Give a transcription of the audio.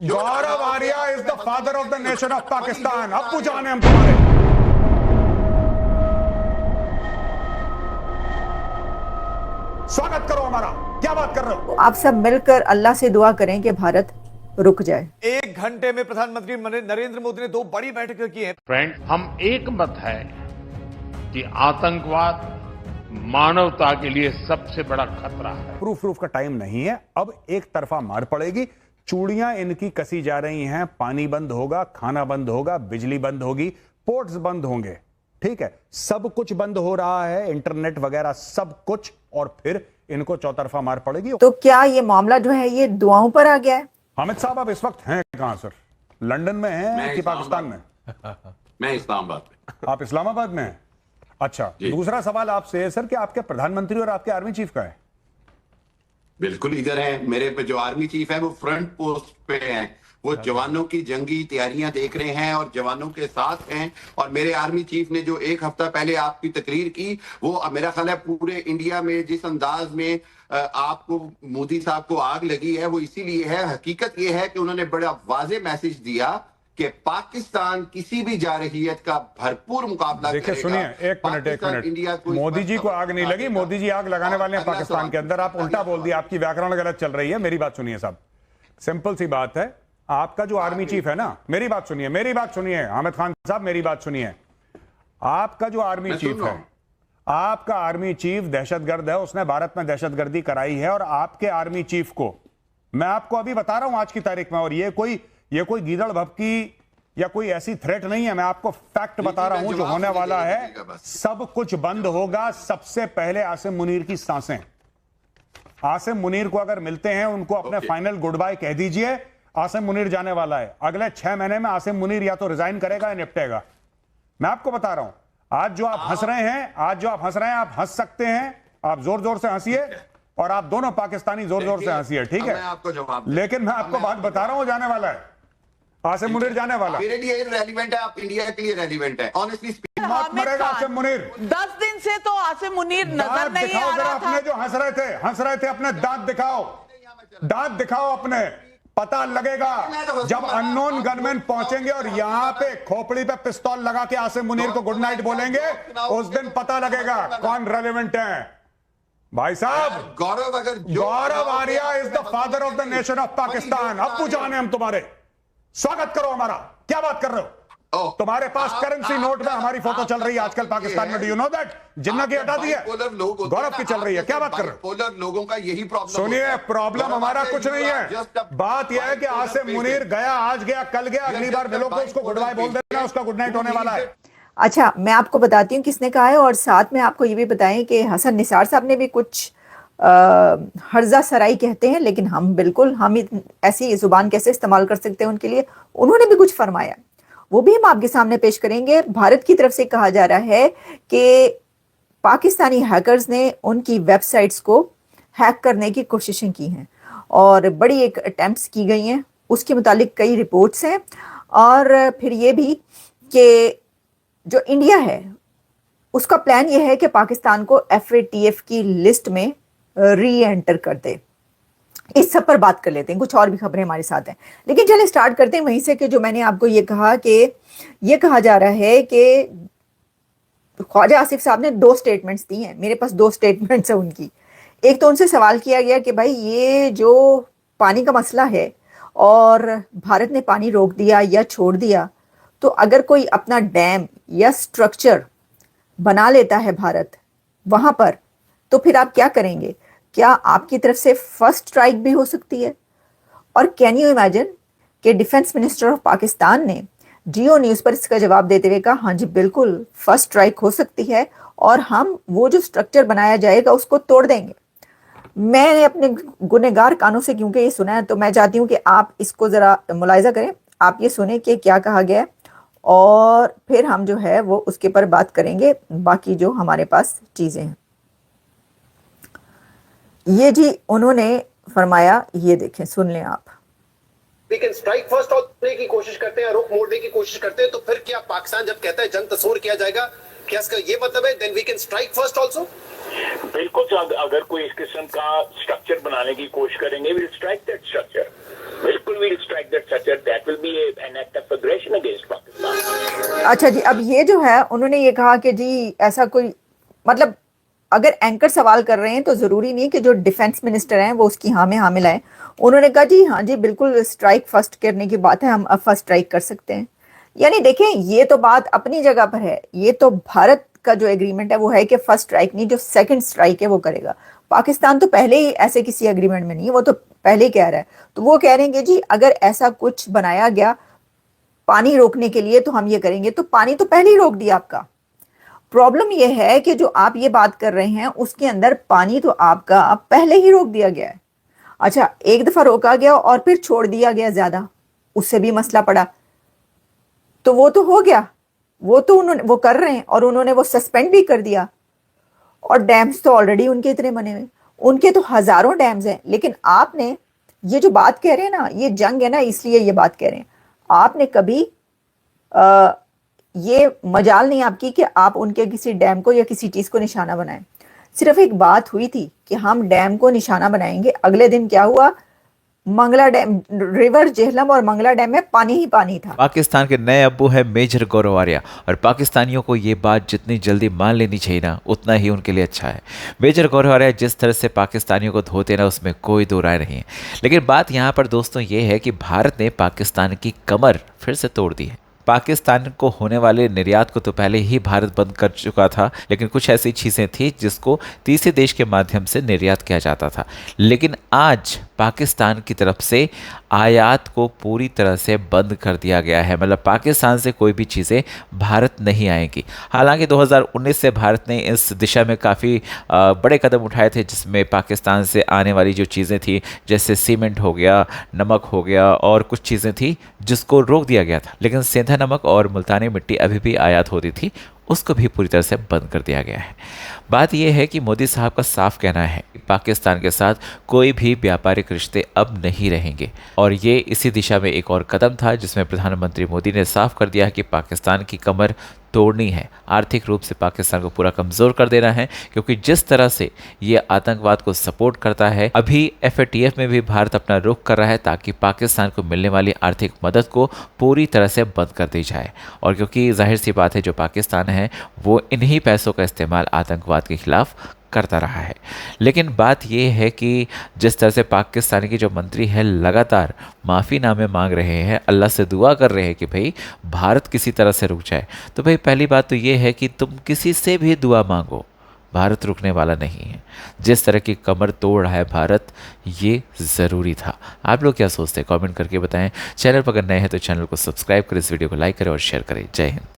Gaurav Arya is the father of the nation of Pakistan. अब्बू जान है हम तुम्हारे। स्वागत करो हमारा। क्या बात कर रहे हो? आप सब मिलकर अल्लाह से दुआ करें कि भारत रुक जाए। एक घंटे में प्रधानमंत्री नरेंद्र मोदी ने 2 बड़ी बैठकें की हैं। फ्रेंड, हम एक मत है कि आतंकवाद मानवता के लिए सबसे बड़ा खतरा है। प्रूफ का टाइम नहीं है। अब एक तरफा मार पड़ेगी। चूड़ियां इनकी कसी जा रही हैं। पानी बंद होगा, खाना बंद होगा, बिजली बंद होगी, पोर्ट्स बंद होंगे। ठीक है, सब कुछ बंद हो रहा है, इंटरनेट वगैरह सब कुछ, और फिर इनको चौतरफा मार पड़ेगी। तो क्या ये मामला जो है ये दुआओं पर आ गया है? हामिद साहब, आप इस वक्त हैं कहां सर? लंदन में हैं कि पाकिस्तान में? मैं इस्लामाबाद में। आप इस्लामाबाद में हैं? अच्छा, दूसरा सवाल आपसे है सर कि आपके प्रधानमंत्री और आपके आर्मी चीफ का है? बिल्कुल इधर है। मेरे पे जो आर्मी चीफ है वो फ्रंट पोस्ट पे हैं। वो जवानों की जंगी तैयारियां देख रहे हैं और जवानों के साथ हैं। और मेरे आर्मी चीफ ने जो एक हफ्ता पहले आपकी तकरीर की, वो मेरा ख्याल है पूरे इंडिया में जिस अंदाज में आपको मोदी साहब को आग लगी है वो इसीलिए है। हकीकत ये है कि उन्होंने बड़ा वाज़ेह मैसेज दिया कि पाकिस्तान किसी भी जारहियत का भरपूर मुकाबला करेगा। देखिए सुनिए, एक मिनट। मोदी जी को आग नहीं लगी, मोदी जी आग लगाने वाले हैं पाकिस्तान के अंदर। आप उल्टा बोल दिया, आपकी व्याकरण गलत चल रही है। मेरी बात सुनिए साहब, सिंपल सी बात है। आपका जो आर्मी चीफ है ना, मेरी बात सुनिए हामिद खान साहब, मेरी बात सुनिए। आपका जो आर्मी चीफ है, आपका आर्मी चीफ दहशतगर्द है, उसने भारत में दहशतगर्दी कराई है। और आपके आर्मी चीफ को मैं आपको अभी बता रहा हूं आज की तारीख में, और ये कोई गीदड़ भपकी या कोई ऐसी थ्रेट नहीं है, मैं आपको फैक्ट बता रहा हूं जो होने वाला है। सब कुछ बंद होगा। सबसे पहले आसिम मुनीर की सांसें। आसिम मुनीर को अगर मिलते हैं, उनको अपने फाइनल गुड बाय कह दीजिए। आसिम मुनीर जाने वाला है। अगले 6 महीने में आसिम मुनीर या तो रिजाइन करेगा या निपटेगा। मैं आपको बता रहा हूं। आज जो आप हंस रहे हैं, आप हंस सकते हैं, आप जोर जोर से हंसिए, और आप दोनों पाकिस्तानी जोर जोर से हंसिए, ठीक है? लेकिन मैं आपको बात बता रहा हूं, जाने वाला है आसिम मुनीर, जाने वाला। मेरे लिए रेलिवेंट है, आप इंडिया के लिए रेलिवेंट है। ऑनेस्टली मौत मरेगा आसिम मुनीर। 10 दिन से तो आसिम मुनीर नजर नहीं आ रहा था। अपने जो हंस रहे थे अपने दांत दिखाओ अपने। पता लगेगा जब अननोन गनमैन पहुंचेंगे और यहां पे खोपड़ी पे पिस्तौल लगा के आसिम मुनीर को गुड नाइट बोलेंगे, उस दिन पता लगेगा कौन रेलेवेंट है। भाई साहब, Gaurav Arya is the father of the nation of Pakistan. अब्बू जान है हम तुम्हारे। स्वागत करो हमारा। क्या बात कर रहे हो? तुम्हारे पास करेंसी नोट में हमारी फोटो चल रही है आजकल पाकिस्तान में। Do you know that? Jinnah की हटा दी है, गौरव की चल रही है। क्या बात कर रहे हो? लोगों का यही प्रॉब्लम। सुनिए, प्रॉब्लम हमारा कुछ नहीं है। बात यह है कि आसिम मुनीर गया, आज गया, कल गया, अगली बार मिलो तो उसको गुड बाय बोल देना, उसका गुड नाइट होने वाला है। अच्छा, मैं आपको बताती हूँ किसने कहा है, और साथ में आपको ये भी बताएं कि हसन निसार साहब ने भी कुछ हर्जा सराई कहते हैं, लेकिन हम ऐसी जुबान कैसे इस्तेमाल कर सकते हैं उनके लिए। उन्होंने भी कुछ फरमाया, वो भी हम आपके सामने पेश करेंगे। भारत की तरफ से कहा जा रहा है कि पाकिस्तानी हैकर्स ने उनकी वेबसाइट्स को हैक करने की कोशिशें की हैं और बड़ी एक अटेम्प्ट्स की गई हैं। उसके मुतालिक कई रिपोर्ट्स हैं, और फिर ये भी कि जो इंडिया है उसका प्लान ये है कि पाकिस्तान को FATF की लिस्ट में री एंटर कर दे। इस सब पर बात कर लेते हैं, कुछ और भी खबरें हमारे साथ हैं, लेकिन चलिए स्टार्ट करते हैं वहीं से कि जो मैंने आपको ये कहा कि ये कहा जा रहा है कि ख्वाजा आसिफ साहब ने 2 स्टेटमेंट्स दी हैं। मेरे पास 2 स्टेटमेंट्स हैं उनकी। एक तो उनसे सवाल किया गया कि भाई ये जो पानी का मसला है और भारत ने पानी रोक दिया या छोड़ दिया, तो अगर कोई अपना डैम या स्ट्रक्चर बना लेता है भारत वहां पर, तो फिर आप क्या करेंगे? क्या आपकी तरफ से फर्स्ट स्ट्राइक भी हो सकती है? और कैन यू इमेजिन कि डिफेंस मिनिस्टर ऑफ पाकिस्तान ने जियो न्यूज़ पर इसका जवाब देते हुए कहा, हाँ जी बिल्कुल फर्स्ट स्ट्राइक हो सकती है, और हम वो जो स्ट्रक्चर बनाया जाएगा उसको तोड़ देंगे। मैंने अपने गुनहगार कानों से क्योंकि ये सुना है, तो मैं चाहती हूँ कि आप इसको ज़रा मुलाहिजा करें। आप ये सुने कि क्या कहा गया है, और फिर हम जो है वो उसके पर बात करेंगे, बाकी जो हमारे पास चीज़ें हैं। ये जी उन्होंने फरमाया, ये देखें, सुन लें आप। वी कैन स्ट्राइक फर्स्ट होने की कोशिश करते हैं, रुख मोड़ने की कोशिश करते हैं, तो फिर क्या पाकिस्तान जब कहता है जंग तस्वर किया जाएगा, क्या इसका ये मतलब है then we can strike first also? बिल्कुल, अगर कोई इस किस्म का स्ट्रक्चर बनाने की कोशिश करेंगे, विल स्ट्राइक दैट स्ट्रक्चर। बिल्कुल we'll strike that such that will be an act of aggression against Pakistan. अच्छा जी, अब ये जो है उन्होंने ये कहा कि जी ऐसा कोई, मतलब अगर एंकर सवाल कर रहे हैं तो जरूरी नहीं कि जो डिफेंस मिनिस्टर हैं वो उसकी हाँ में हाँ मिलाएं। उन्होंने कहा जी हाँ जी बिल्कुल स्ट्राइक फर्स्ट करने की बात है, हम अब फर्स्ट स्ट्राइक कर सकते हैं। यानी देखें, ये तो बात अपनी जगह पर है, ये तो भारत का जो एग्रीमेंट है वो है कि फर्स्ट स्ट्राइक नहीं, जो सेकंड स्ट्राइक है वो करेगा। पाकिस्तान तो पहले ही ऐसे किसी एग्रीमेंट में नहीं है, वो तो पहले ही कह रहा है। तो वो कह रहे हैं कि जी अगर ऐसा कुछ बनाया गया पानी रोकने के लिए तो हम ये करेंगे, तो पानी तो पहले ही रोक दिया आपका। प्रॉब्लम ये है कि जो आप ये बात कर रहे हैं उसके अंदर पानी तो आपका पहले ही रोक दिया गया है। अच्छा, एक दफा रोका गया और फिर छोड़ दिया गया ज्यादा, उससे भी मसला पड़ा, तो वो तो हो गया, वो तो उन्होंने वो कर रहे हैं और उन्होंने वो सस्पेंड भी कर दिया। और डैम्स तो ऑलरेडी उनके इतने बने हुए, उनके तो हजारों डैम्स हैं। लेकिन आपने ये जो बात कह रहे हैं ना, ये जंग है ना, इसलिए ये बात कह रहे हैं। आपने कभी ये मजाल नहीं आपकी कि आप उनके किसी डैम को या किसी चीज को निशाना बनाएं। सिर्फ एक बात हुई थी कि हम डैम को निशाना बनाएंगे, अगले दिन क्या हुआ, मंगला डैम, रिवर जेहलम और मंगला डैम में पानी ही पानी था। पाकिस्तान के नए अब्बू है मेजर गौरव आर्या, और पाकिस्तानियों को ये बात जितनी जल्दी मान लेनी चाहिए ना, उतना ही उनके लिए अच्छा है। मेजर गौरव आर्या जिस तरह से पाकिस्तानियों को धोते ना, उसमें कोई दो राय नहीं है। लेकिन बात यहाँ पर दोस्तों ये है कि भारत ने पाकिस्तान की कमर फिर से तोड़ दी है। पाकिस्तान को होने वाले निर्यात को तो पहले ही भारत बंद कर चुका था, लेकिन कुछ ऐसी चीज़ें थी जिसको तीसरे देश के माध्यम से निर्यात किया जाता था। लेकिन आज पाकिस्तान की तरफ से आयात को पूरी तरह से बंद कर दिया गया है, मतलब पाकिस्तान से कोई भी चीज़ें भारत नहीं आएंगी। हालांकि 2019 से भारत ने इस दिशा में काफ़ी बड़े कदम उठाए थे, जिसमें पाकिस्तान से आने वाली जो चीज़ें थी, जैसे सीमेंट हो गया, नमक हो गया और कुछ चीज़ें थी जिसको रोक दिया गया था। लेकिन सेंधा नमक और मुल्तानी मिट्टी अभी भी आयात होती थी, उसको भी पूरी तरह से बंद कर दिया गया है। बात यह है कि मोदी साहब का साफ कहना है कि पाकिस्तान के साथ कोई भी व्यापारिक रिश्ते अब नहीं रहेंगे, और ये इसी दिशा में एक और कदम था जिसमें प्रधानमंत्री मोदी ने साफ कर दिया कि पाकिस्तान की कमर तोड़नी है, आर्थिक रूप से पाकिस्तान को पूरा कमज़ोर कर देना है, क्योंकि जिस तरह से ये आतंकवाद को सपोर्ट करता है, अभी FATF में भी भारत अपना रुख कर रहा है ताकि पाकिस्तान को मिलने वाली आर्थिक मदद को पूरी तरह से बंद कर दी जाए। और क्योंकि जाहिर सी बात है जो पाकिस्तान है वो इन्हीं पैसों का इस्तेमाल आतंकवाद के खिलाफ करता रहा है। लेकिन बात यह है कि जिस तरह से पाकिस्तान के जो मंत्री हैं लगातार माफ़ीनामे मांग रहे हैं, अल्लाह से दुआ कर रहे हैं कि भाई भारत किसी तरह से रुक जाए, तो भाई पहली बात तो ये है कि तुम किसी से भी दुआ मांगो, भारत रुकने वाला नहीं है। जिस तरह की कमर तोड़ रहा है भारत, ये ज़रूरी था। आप लोग क्या सोचते हैं, कमेंट करके बताएं। चैनल पर अगर नए हैं तो चैनल को सब्सक्राइब करें, इस वीडियो को लाइक करें और शेयर करें। जय हिंद।